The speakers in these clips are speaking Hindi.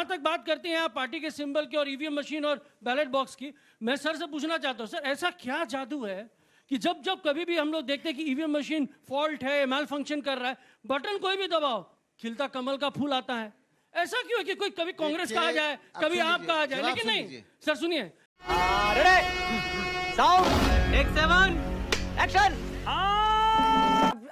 जहां तक बात करते हैं आप पार्टी के सिंबल की और ईवीएम मशीन और बैलेट बॉक्स की, मैं सर से पूछना चाहता हूं, सर ऐसा क्या जादू है कि जब जब कभी भी हम लोग देखते हैं कि ईवीएम मशीन फॉल्ट है, मैल फंक्शन कर रहा है, बटन कोई भी दबाओ, खिलता कमल का फूल आता है? ऐसा क्यों है कि कोई कभी कांग्रेस कहा जाए, कभी आप कहा जाए, लेकिन नहीं सर। सुनिए,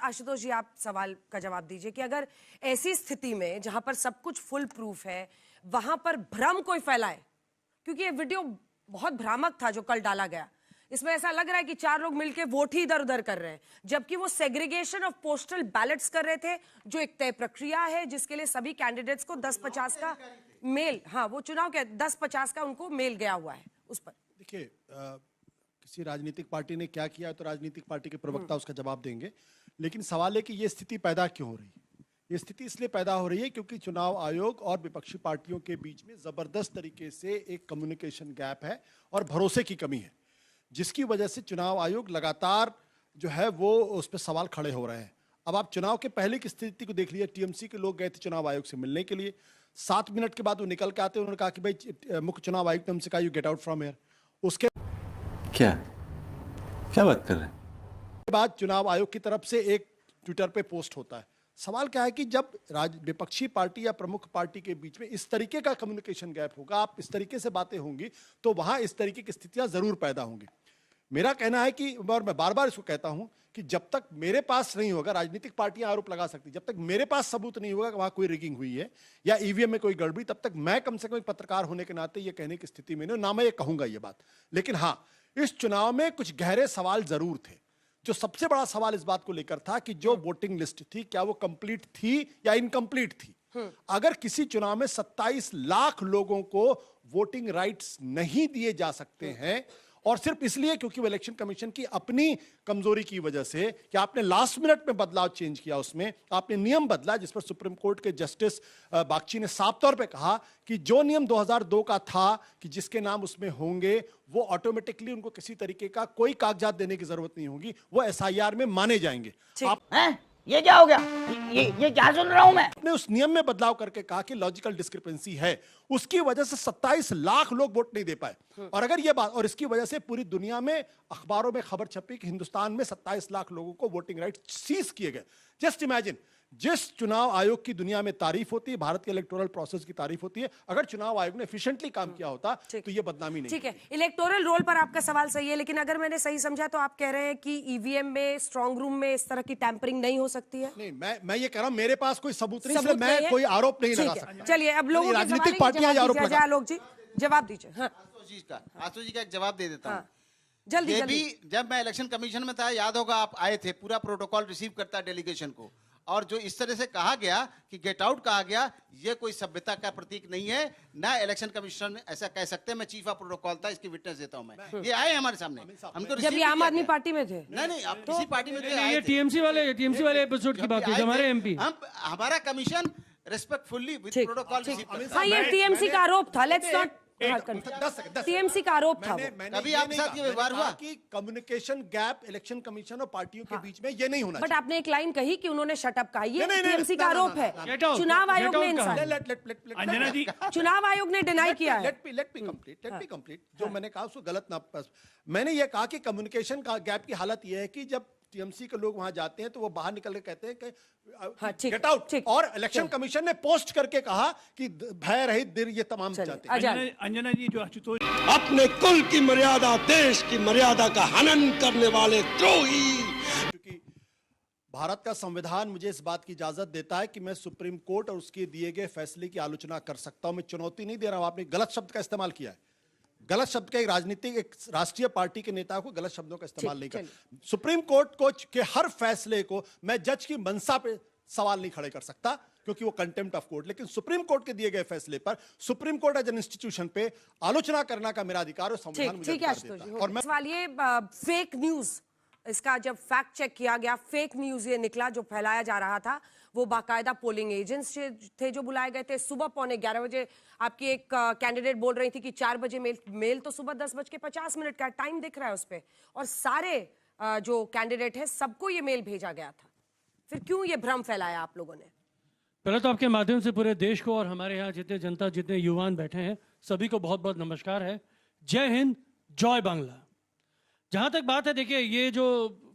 आशुतोष जी, आप सवाल का जवाब दीजिए कि अगर ऐसी स्थिति में जहां पर सब कुछ फुल प्रूफ है, वहां पर भ्रम कोई फैलाए, क्योंकि ये वीडियो बहुत भ्रामक था जो कल डाला गया, इसमें ऐसा लग रहा है कि 4 लोग मिलकर वोट ही इधर उधर कर रहे हैं, जबकि वो सेग्रीगेशन ऑफ पोस्टल बैलेट्स कर रहे थे, जो एक तय प्रक्रिया है जिसके लिए सभी कैंडिडेट्स को 10-50 का मेल, हाँ वो चुनाव के 10-50 का उनको मेल गया हुआ है उस पर। देखिए, किसी राजनीतिक पार्टी ने क्या किया है तो राजनीतिक पार्टी के प्रवक्ता उसका जवाब देंगे, लेकिन सवाल है कि ये स्थिति पैदा क्यों हो रही है। ये स्थिति इसलिए पैदा हो रही है क्योंकि चुनाव आयोग और विपक्षी पार्टियों के बीच में जबरदस्त तरीके से एक कम्युनिकेशन गैप है और भरोसे की कमी है, जिसकी वजह से चुनाव आयोग लगातार जो है वो उस पर सवाल खड़े हो रहे हैं। अब आप चुनाव के पहले की स्थिति को देख लीजिए, टीएमसी के लोग गए थे चुनाव आयोग से मिलने के लिए, 7 मिनट के बाद वो निकल के आते, उन्होंने कहा कि भाई मुख्य चुनाव आयुक्त ने हमसे कहा you get out from here. उसके क्या बात कर रहे हैं? बाद चुनाव आयोग की तरफ से एक ट्विटर पे पोस्ट होता है। सवाल क्या है कि जब विपक्षी पार्टी या प्रमुख पार्टी के बीच में इस तरीके का कम्युनिकेशन गैप होगा, आप इस तरीके से बातें होंगी, तो वहां इस तरीके की स्थितियां जरूर पैदा होंगी। मेरा कहना है कि, और मैं बार बार इसको कहता हूं कि जब तक मेरे पास नहीं होगा, राजनीतिक पार्टियां आरोप लगा सकती, जब तक मेरे पास सबूत नहीं होगा कि वहां कोई रिगिंग हुई है या ईवीएम में कोई गड़बड़ी, तब तक मैं कम से कम एक पत्रकार होने के नाते ये कहने की स्थिति में नहीं, ना मैं ये कहूंगा ये बात। लेकिन हाँ, इस चुनाव में कुछ गहरे सवाल जरूर थे। जो सबसे बड़ा सवाल इस बात को लेकर था कि जो वोटिंग लिस्ट थी, क्या वो कंप्लीट थी या इनकम्प्लीट थी। अगर किसी चुनाव में 27 लाख लोगों को वोटिंग राइट्स नहीं दिए जा सकते हैं, और सिर्फ इसलिए क्योंकि वो इलेक्शन कमीशन की अपनी कमजोरी की वजह से कि आपने लास्ट मिनट में बदलाव चेंज किया, उसमें आपने नियम बदला, जिस पर सुप्रीम कोर्ट के जस्टिस बागची ने साफ तौर पे कहा कि जो नियम 2002 का था कि जिसके नाम उसमें होंगे वो ऑटोमेटिकली उनको किसी तरीके का कोई कागजात देने की जरूरत नहीं होगी, वो एसआईआर में माने जाएंगे। आप ये क्या हो गया? ये क्या सुन रहा हूं मैं? ने उस नियम में बदलाव करके कहा कि लॉजिकल डिस्क्रिपेंसी है, उसकी वजह से 27 लाख लोग वोट नहीं दे पाए। और अगर ये बात, और इसकी वजह से पूरी दुनिया में अखबारों में खबर छपी कि हिंदुस्तान में 27 लाख लोगों को वोटिंग राइट सीज किए गए। जस्ट इमेजिन, जिस चुनाव आयोग की दुनिया में तारीफ होती है, भारत के इलेक्टोरल प्रोसेस की तारीफ होती है, अगर चुनाव आयोग ने एफिशिएंटली काम किया होता तो ये बदनामी नहीं। ठीक है, इलेक्टोरल रोल पर आपका सवाल सही है, लेकिन अगर मैंने सही समझा तो आप कह रहे हैं कि ईवीएम में, स्ट्रांग रूम में इस तरह की टैंपरिंग नहीं हो सकती है? नहीं, मैं ये कह रहा हूं, मेरे पास कोई सबूत नहीं, इसलिए मैं कोई आरोप नहीं लगा सकता। चलिए, अब लोगों के राजनीतिक पार्टियां आरोप लगा, आलोक जी जवाब दीजिए। आशुतोष जी का एक जवाब दे देता हूँ। जल्दी भी जब मैं इलेक्शन कमीशन में था, याद होगा आप आए थे, पूरा प्रोटोकॉल रिसीव करता है डेलीगेशन को, और जो इस तरह से कहा गया कि गेट आउट कहा गया, ये कोई सभ्यता का प्रतीक नहीं है, ना इलेक्शन कमीशन ऐसा कह सकते हैं। मैं चीफ ऑफ प्रोटोकॉल था, इसकी विटनेस देता हूं मैं। ये आए हमारे सामने, हमको जब ये आम आदमी पार्टी में थे। नहीं, आप किसी पार्टी में थे। ये टीएमसी वाले एपिसोड की बात है, हमारे एमपी। हमारा कमीशन रिस्पेक्टफुली विद प्रोटोकॉल। हाँ, ये टीएमसी का आरोप था, लेट्स नॉट टीएमसी का आरोप था। कभी आपके साथ ये व्यवहार हुआ कि कम्युनिकेशन गैप इलेक्शन कमीशन और पार्टियों के बीच में ये नहीं होना। बट आपने एक लाइन कही कि उन्होंने शटअप कहा, ये टीएमसी का आरोप है। चुनाव आयोग ने अंजना जी, चुनाव आयोग ने डिनाई किया है। Let me complete. जो मैंने कहा उसको गलत ना, मैंने ये कहा कि कम्युनिकेशन का गैप की हालत ये है कि जब टीएमसी के लोग वहां जाते हैं तो वो बाहर निकल के कहते हैं कि गेट आउट, और इलेक्शन कमीशन ने पोस्ट करके कहा कि भय रहित दिन ये तमाम चाहते हैं। अंजना जी, जो आशुतोष अपने कुल की मर्यादा, देश की मर्यादा का हनन करने वाले द्रोही। क्योंकि भारत का संविधान मुझे इस बात की इजाजत देता है कि मैं सुप्रीम कोर्ट और उसके दिए गए फैसले की आलोचना कर सकता हूं, मैं चुनौती नहीं दे रहा हूं। आपने गलत शब्द का इस्तेमाल किया है, गलत शब्द का, एक राष्ट्रीय पार्टी के नेता को गलत शब्दों का इस्तेमाल नहीं कर। सुप्रीम कोर्ट के हर फैसले को मैं जज की मंशा पे सवाल नहीं खड़े कर सकता, क्योंकि वो कंटेम्प्ट ऑफ कोर्ट। लेकिन सुप्रीम कोर्ट के दिए गए फैसले पर supreme court as an institution पे आलोचना करने का मेरा अधिकार और संविधान मुझे अधिकार देता है। और मैं सवाल ये, फेक न्यूज, इसका जब फैक्ट चेक किया गया, फेक न्यूज ये निकला जो फैलाया जा रहा था, वो बाकायदा पोलिंग एजेंट्स थे जो बुलाए गए थे। सुबह 11:15 बजे आपकी एक कैंडिडेट बोल रही थी कि 4 बजे मेल तो सुबह 10:50 का टाइम दिख रहा है उस पर, और सारे जो कैंडिडेट है सबको ये मेल भेजा गया था। फिर क्यों ये भ्रम फैलाया आप लोगों ने? पहले तो आपके माध्यम से पूरे देश को और हमारे यहाँ जितने जनता जितने युवान बैठे हैं सभी को बहुत बहुत नमस्कार है। जय हिंद, जय बांग्ला। जहाँ तक बात है, देखिए ये जो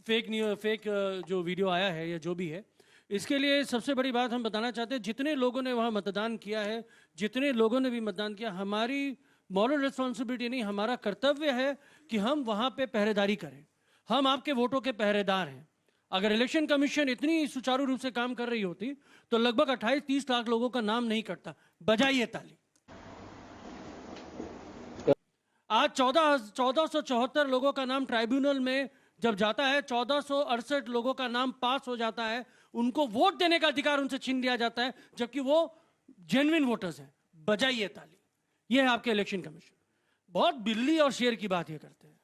फेक जो वीडियो आया है या जो भी है, इसके लिए सबसे बड़ी बात हम बताना चाहते हैं, जितने लोगों ने वहाँ मतदान किया है, जितने लोगों ने भी मतदान किया, हमारी मॉरल रिस्पॉन्सिबिलिटी नहीं, हमारा कर्तव्य है कि हम वहाँ पे पहरेदारी करें। हम आपके वोटों के पहरेदार हैं। अगर इलेक्शन कमीशन इतनी सुचारू रूप से काम कर रही होती तो लगभग 28-30 लाख लोगों का नाम नहीं कटता। बजाइए ताली। आज 1474 लोगों का नाम ट्राइब्यूनल में जब जाता है, 1468 लोगों का नाम पास हो जाता है, उनको वोट देने का अधिकार उनसे छीन लिया जाता है, जबकि वो जेन्युइन वोटर्स हैं। बजाइए ताली। ये है आपके इलेक्शन कमीशन। बहुत बिल्ली और शेर की बात ये करते हैं।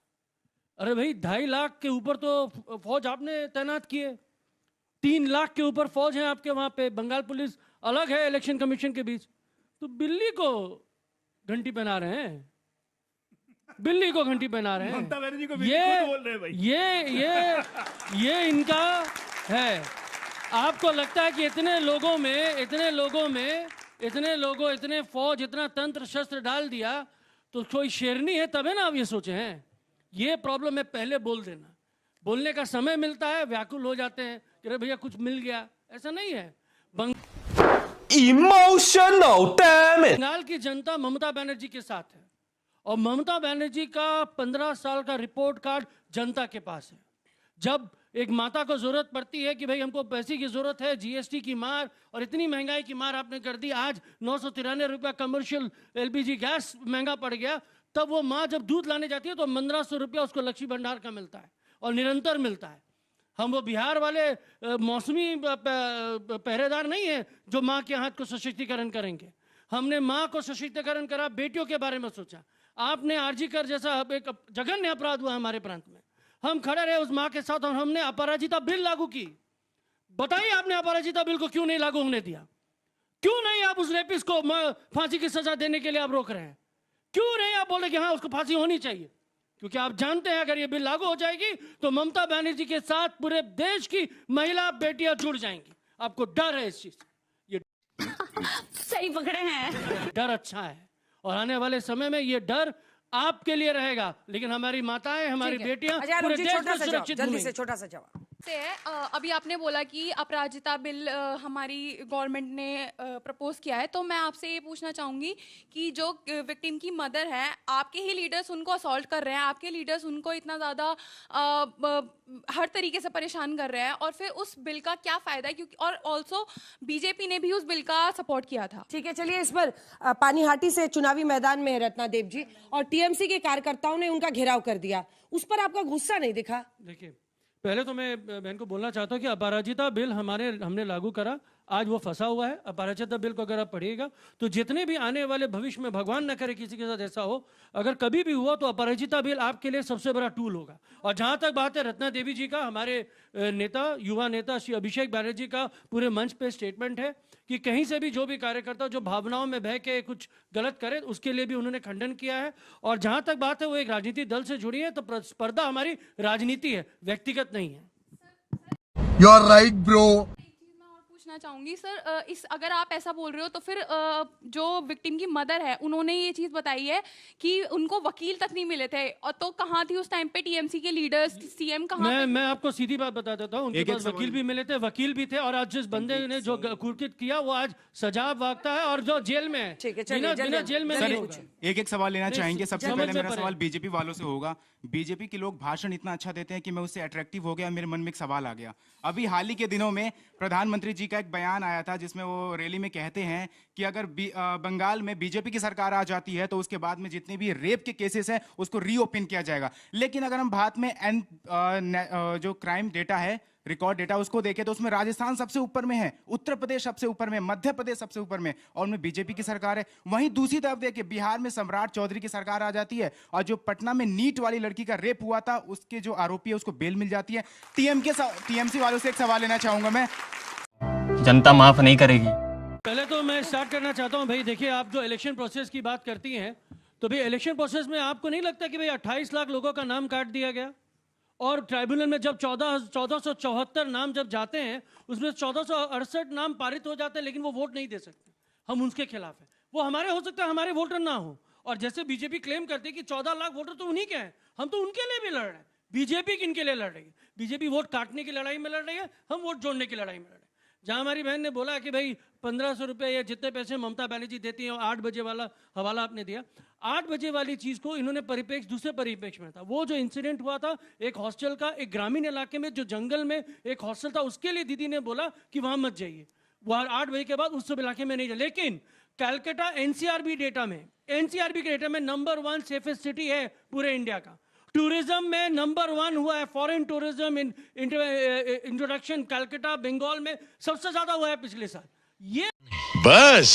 अरे भाई, 2.5 लाख के ऊपर तो फौज आपने तैनात की है, 3 लाख के ऊपर फौज है आपके वहां पे, बंगाल पुलिस अलग है इलेक्शन कमीशन के बीच, तो बिल्ली को घंटी पहना रहे हैं, बिल्ली को घंटी पहना रहे हैं। ममता बनर्जी को बिल्ली खुद बोल रहे हैं भाई। ये इनका है। आपको लगता है कि इतने लोगों इतने फौज, इतना तंत्र शस्त्र डाल दिया तो कोई शेरनी है तब है ना आप ये सोचे हैं। ये प्रॉब्लम है, पहले बोल देना। बोलने का समय मिलता है, व्याकुल हो जाते हैं कि अरे भैया कुछ मिल गया, ऐसा नहीं है। Emotional damn it! बंगाल की जनता ममता बनर्जी के साथ है और ममता बनर्जी का 15 साल का रिपोर्ट कार्ड जनता के पास है। जब एक माता को जरूरत पड़ती है कि भाई हमको पैसे की जरूरत है, जीएसटी की मार और इतनी महंगाई की मार आपने कर दी, आज 993 रुपया कमर्शियल एलपीजी गैस महंगा पड़ गया, तब वो माँ जब दूध लाने जाती है तो 1500 रुपया उसको लक्ष्मी भंडार का मिलता है और निरंतर मिलता है। हम वो बिहार वाले मौसमी पहरेदार नहीं है जो माँ के हाथ को सशक्तिकरण करेंगे। हमने माँ को सशक्तिकरण करा, बेटियों के बारे में सोचा। आपने आरजी कर जैसा एक जघन्य अपराध हुआ हमारे प्रांत में, हम खड़े रहे उस माँ के साथ और हमने अपराजिता बिल लागू की। बताइए आपने अपराजिता बिल को क्यों नहीं लागू होने दिया? क्यों नहीं आप उस रेपिस्ट को फांसी की सजा देने के लिए आप रोक रहे हैं? क्यों नहीं आप बोले कि हाँ उसको फांसी होनी चाहिए? क्योंकि आप जानते हैं अगर ये बिल लागू हो जाएगी तो ममता बनर्जी के साथ पूरे देश की महिला बेटियां जुड़ जाएंगी। आपको डर है इस चीज से। ये सही पकड़े हैं। डर अच्छा है और आने वाले समय में ये डर आपके लिए रहेगा, लेकिन हमारी माताएं, हमारी बेटियां पूरे देश में सुरक्षित जल्दी से घूमेंगी। छोटा सा जवाब से अभी आपने बोला कि अपराजिता बिल हमारी गवर्नमेंट ने प्रपोज किया है, तो मैं आपसे ये पूछना चाहूंगी कि जो विक्टिम की मदर है, आपके ही लीडर्स उनको असॉल्ट कर रहे हैं, आपके लीडर्स उनको इतना ज़्यादा हर तरीके से परेशान कर रहे हैं, और फिर उस बिल का क्या फ़ायदा है? क्योंकि और ऑल्सो बीजेपी ने भी उस बिल का सपोर्ट किया था। ठीक है, चलिए इस पर पानीहाटी से चुनावी मैदान में रत्ना देव जी और टीएमसी के कार्यकर्ताओं ने उनका घेराव कर दिया, उस पर आपका गुस्सा नहीं दिखा? देखिए, पहले तो मैं बहन को बोलना चाहता हूँ कि अपराजिता बिल हमने लागू करा, आज वो फंसा हुआ है। अपराजिता बिल को अगर आप पढ़िएगा तो जितने भी आने वाले भविष्य में, भगवान न करे किसी के साथ ऐसा हो, अगर कभी भी हुआ तो अपराजिता बिल आपके लिए सबसे बड़ा टूल होगा। और जहाँ तक बात है रत्ना देवी जी का, हमारे नेता, युवा नेता श्री अभिषेक बैनर्जी का पूरे मंच पे स्टेटमेंट है कि कहीं से भी जो भी कार्यकर्ता जो भावनाओं में बह के कुछ गलत करे, उसके लिए भी उन्होंने खंडन किया है। और जहाँ तक बात है वो एक राजनीतिक दल से जुड़ी है, तो स्पर्धा हमारी राजनीति है, व्यक्तिगत नहीं है। You are right, bro. पूछना चाहूंगी सर, इस अगर आप ऐसा बोल रहे हो तो फिर जो विक्टिम की मदर है उन्होंने ये चीज बताई है कि उनको वकील तक नहीं मिले थे, और तो कहाँ थी उस टाइम पे टीएमसी के लीडर्स, सीएम कहाँ? मैं आपको सीधी बात बता देता हूँ, उनके पास वकील भी मिले थे, वकील भी थे, और आज जिस बंदे ने जो कुर्कित किया वो आज सजा भागता है और जो जेल में है। ठीक है, चलिए बिना जेल में नहीं होगा। एक सवाल लेना चाहेंगे। सबसे समझ पहले में मेरा पड़े। सवाल बीजेपी वालों से होगा। बीजेपी के लोग भाषण इतना अच्छा देते हैं कि मैं उससे अट्रैक्टिव हो गया, मेरे मन में एक सवाल आ गया। अभी हाल ही के दिनों में प्रधानमंत्री जी का एक बयान आया था जिसमें वो रैली में कहते हैं कि अगर बंगाल में बीजेपी की सरकार आ जाती है तो उसके बाद में जितने भी रेप के केसेस हैं उसको रीओपन किया जाएगा। लेकिन अगर हम भारत में जो क्राइम डेटा है, रिकॉर्ड डेटा, उसको देखें तो उसमें राजस्थान सबसे ऊपर में है, उत्तर प्रदेश सबसे ऊपर में, मध्य प्रदेश सबसे ऊपर में, और उनमें बीजेपी की सरकार है। वहीं दूसरी तरफ देखिए बिहार में सम्राट चौधरी की सरकार आ जाती है, और जो पटना में नीट वाली लड़की का रेप हुआ था उसके जो आरोपी है उसको बेल मिल जाती है। टीएमसी वालों से एक सवाल लेना चाहूंगा मैं। जनता माफ नहीं करेगी। पहले तो मैं स्टार्ट करना चाहता हूं भाई, देखिए आप जो इलेक्शन प्रोसेस की बात करती हैं, तो भाई इलेक्शन प्रोसेस में आपको नहीं लगता कि भाई 28 लाख लोगों का नाम काट दिया गया और ट्राइब्यूनल में जब 1474 नाम जब जाते हैं, उसमें 1468 नाम पारित हो जाते हैं, लेकिन वो वोट नहीं दे सकते। हम उसके खिलाफ हैं। वो हमारे हो सकता है, हमारे वोटर ना हो। और जैसे बीजेपी क्लेम करती है कि 14 लाख वोटर तो उन्हीं के हैं, हम तो उनके लिए भी लड़ रहे हैं। बीजेपी किन के लिए लड़ रही है? बीजेपी वोट काटने की लड़ाई में लड़ रही है, हम वोट जोड़ने की लड़ाई में लड़ रहे हैं। जहां हमारी बहन ने बोला कि भाई 1500 रुपये या जितने पैसे ममता बनर्जी देती हैं, 8 बजे वाला हवाला आपने दिया, 8 बजे वाली चीज को इन्होंने परिप्रेक्ष्य दूसरे परिप्रेक्ष्य में था। वो जो इंसिडेंट हुआ था एक हॉस्टल का, एक ग्रामीण इलाके में जो जंगल में एक हॉस्टल था, उसके लिए दीदी ने बोला कि वहां मत जाइए, वहां 8 बजे के बाद उस सब इलाके में नहीं जाए। लेकिन कैलकाटा एनसीआरबी डेटा में, एनसीआरबी के डेटा में नंबर 1 सेफेस्ट सिटी है पूरे इंडिया का। टूरिज्म में नंबर 1 हुआ है, foreign tourism introduction Calcutta Bengal में सबसे ज्यादा हुआ है पिछले साल। ये बस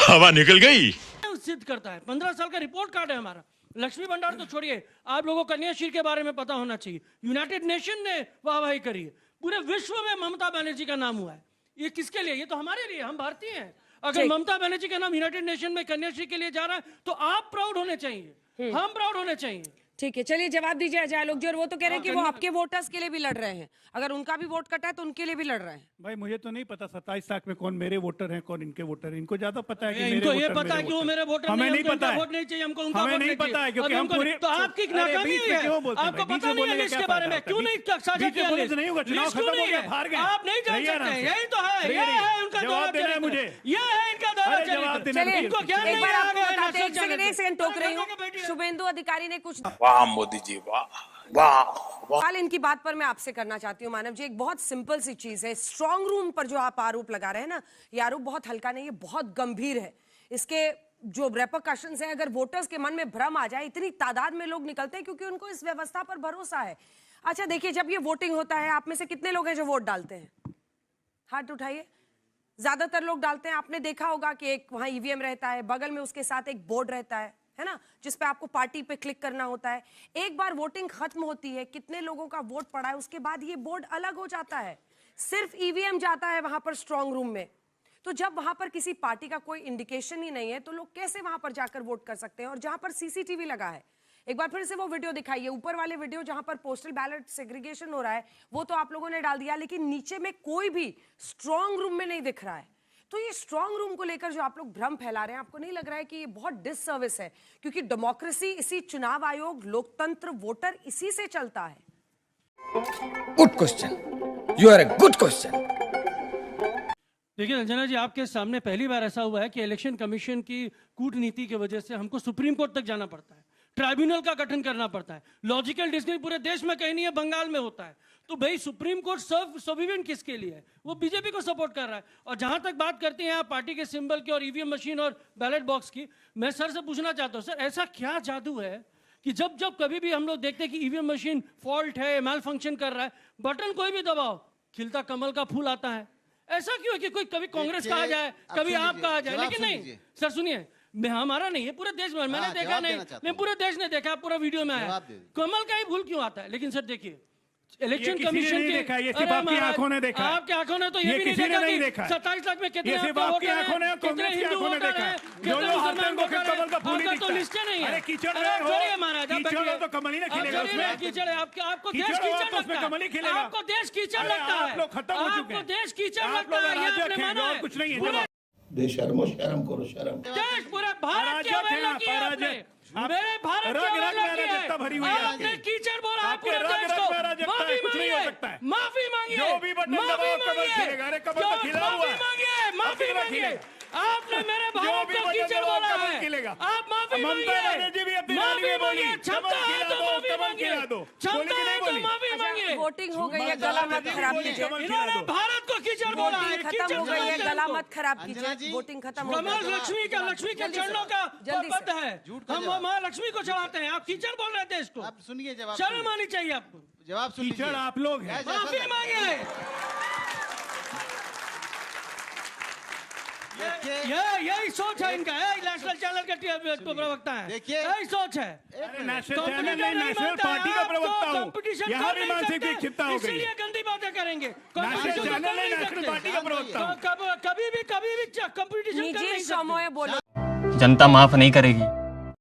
हवा निकल गई। सिद्ध करता है। 15 साल का रिपोर्ट कार्ड है हमारा। लक्ष्मी भंडार तो छोड़िए, आप लोगों को कन्याश्री के बारे में पता होना चाहिए। यूनाइटेड नेशन ने वाहवाही करी है, पूरे विश्व में ममता बनर्जी का नाम हुआ है। ये किसके लिए? ये तो हमारे लिए, हम भारतीय हैं। अगर ममता बनर्जी का नाम यूनाइटेड नेशन में कन्याश्री के लिए जा रहा है तो आप प्राउड होने चाहिए, हम प्राउड होने चाहिए। ठीक है, चलिए जवाब दीजिए अजय आलोक जी। और वो तो कह रहे हैं कि वो आपके वोटर्स के लिए भी लड़ रहे हैं, अगर उनका भी वोट कटा है तो उनके लिए भी लड़ रहे हैं। भाई मुझे तो नहीं पता 27 लाख में कौन मेरे वोटर हैं कौन इनके वोटर हैं। इनको ज्यादा पता है कि मेरे इनको ये वोटर पता है कि वो मेरे वोटर हमें नहीं पता है, वोट नहीं चाहिए हमको, उनका हमें वोट नहीं पता है क्योंकि हम पूरे तो आपकी नाकामी है। आपको पता नहीं है लिस्ट के बारे में, क्यों नहीं साझा किया? नहीं होगा, चुनाव खत्म हो गया, हार गए आप नहीं जान सकते। यही तो है, ये है उनका जवाब देना है मुझे, ये है इनका दौरा चरित्र। चलिए इनको ज्ञान एक नहीं बार आ आपको गया है बताते हैं, नेशनल चैनल एक सेकंड टोक रही हूँ। शुभेंदु अधिकारी ने कुछ वाह मोदी जी, वाह वाह। सवाल इनकी बात पर मैं आपसे करना चाहती हूँ मानव जी। एक बहुत सिंपल सी चीज है, स्ट्रांग रूम पर जो आप आरोप लगा रहे हैं ना, ये आरोप बहुत हल्का नहीं है, बहुत गंभीर है। इसके जो रेपरकशंस हैं, अगर वोटर्स के मन में भ्रम आ जाए, इतनी तादाद में लोग निकलते हैं क्योंकि उनको इस व्यवस्था पर भरोसा है। अच्छा देखिए, जब ये वोटिंग होता है, आप में से कितने लोग हैं जो वोट डालते हैं? हाथ उठाइए। ज्यादातर लोग डालते हैं। आपने देखा होगा कि एक वहां ईवीएम रहता है, बगल में उसके साथ एक बोर्ड रहता है ना, जिसपे आपको पार्टी पे क्लिक करना होता है। एक बार वोटिंग खत्म होती है, कितने लोगों का वोट पड़ा है, उसके बाद ये बोर्ड अलग हो जाता है, सिर्फ ईवीएम जाता है वहां पर स्ट्रांग रूम में। तो जब वहां पर किसी पार्टी का कोई इंडिकेशन ही नहीं है, तो लोग कैसे वहां पर जाकर वोट कर सकते हैं? और जहां पर सीसीटीवी लगा है, एक बार फिर से वो वीडियो दिखाइए, ऊपर वाले वीडियो जहां पर पोस्टल बैलेट सेग्रीगेशन हो रहा है, वो तो आप लोगों ने डाल दिया, लेकिन नीचे में कोई भी स्ट्रांग रूम में नहीं दिख रहा है। तो ये स्ट्रांग रूम को लेकर जो आप लोग भ्रम फैला रहे हैं, आपको नहीं लग रहा है कि ये बहुत डिससर्विस है? क्योंकि डेमोक्रेसी, इसी चुनाव आयोग, लोकतंत्र, वोटर इसी से चलता है। Good question, you are a good question. देखिए रंजना जी, आपके सामने पहली बार ऐसा हुआ है कि इलेक्शन कमीशन की कूटनीति की वजह से हमको सुप्रीम कोर्ट तक जाना पड़ता है, ट्राइब्यूनल का गठन करना पड़ता है। लॉजिकल डिस्कशन पूरे देश में कहीं नहीं है, बंगाल में होता है। तो भाई सुप्रीम कोर्ट सर्विवेंट किसके लिए है? वो बीजेपी को सपोर्ट कर रहा है। और जहां तक बात करते हैं आप पार्टी के सिंबल की और ईवीएम मशीन और बैलेट बॉक्स की, मैं सर से पूछना चाहता हूं, सर ऐसा क्या जादू है कि जब जब कभी भी हम लोग देखते हैं कि ईवीएम मशीन फॉल्ट है, मैल फंक्शन कर रहा है, बटन कोई भी दबाओ, खिलता कमल का फूल आता है? ऐसा क्यों है कि कोई कभी कांग्रेस कहा जाए, कभी आप कहा जाए, लेकिन नहीं सर सुनिए, हमारा नहीं है, पूरे देश में मैंने देखा नहीं, पूरे देश ने देखा, पूरा वीडियो में आया, कमल का ही भूल क्यों आता है? लेकिन सर देखिए, इलेक्शन कमीशन की देखा, ये सिर्फ आपकी आंखों ने देखा, आपकी आंखों ने तो ये भी नहीं देखा कि 27 लाख में कितने सिर्फ आपकी आंखों ने, कांग्रेस की आंखों ने देखा। जो लोग हारते हैं उनको कमल का फूल नहीं तो लिस्टें नहीं है। अरे कीचड़ में हो, छोड़िए महाराज, कीचड़ हो तो कमल ही ना खिलेगा उसमें। कीचड़ है, आपको देश कीचड़ कीचड़ उसमें कमल ही लगता है, खिलेगा। आपको देश कीचड़ लगता है, आप लोग खत्म हो चुके हैं, आपको देश कीचड़ आप लगता लोग है, ये अराजक आपने हैं, माना और है। कुछ नहीं है। बेशर्मो, शर्म करो, शर्म। देश पूरे भारत की अवहेलना की है आपने, मेरे भारत की अवहेलना की है। आपने कीचड़ बोला है पूरे देश को। माफी मांगिए, माफी मांगिए, जो भी बटन दबाओ कमल खिलेगा। अरे कमल तो खिला हुआ है, माफी मांगिए। आपने मेरे भारत को कीचड़ बोला है, आप माफी मांगिए, माफी मांगिए, क्षमता है तो माफी मांगिए, क्षमता है तो माफी मांगिए। वोटिंग हो गई है, गला मत खराब कीजिए। इन्होंने भारत को कीचड़ बोला है, खत्म हो गई है, गला मत खराब कीजिए। वोटिंग खत्म हो कमल गई। लक्ष्मी के चरणों का पद है, हम माँ लक्ष्मी को चढ़ाते हैं, आप कीचड़ बोल रहे हैं देश को। आप सुनिए जवाब, शर्म आनी चाहिए आपको। जवाब सुन लीजिए। कीचड़ आप लोग हैं, माफी मांगिए। यही सोच है इनका, नेशनल चैनल का प्रवक्ता है, देखिए, यही सोच है। नेशनल चैनल नहीं, नेशनल पार्टी का प्रवक्ता हूँ, यहाँ भी मानसिक विक्षिप्तता हो गई। इसलिए गंदी बातें करेंगे। नेशनल चैनल नहीं, नेशनल पार्टी का प्रवक्ता हूँ। कभी भी कंपटीशन निजी समूह बोलो। जनता माफ नहीं करेगी।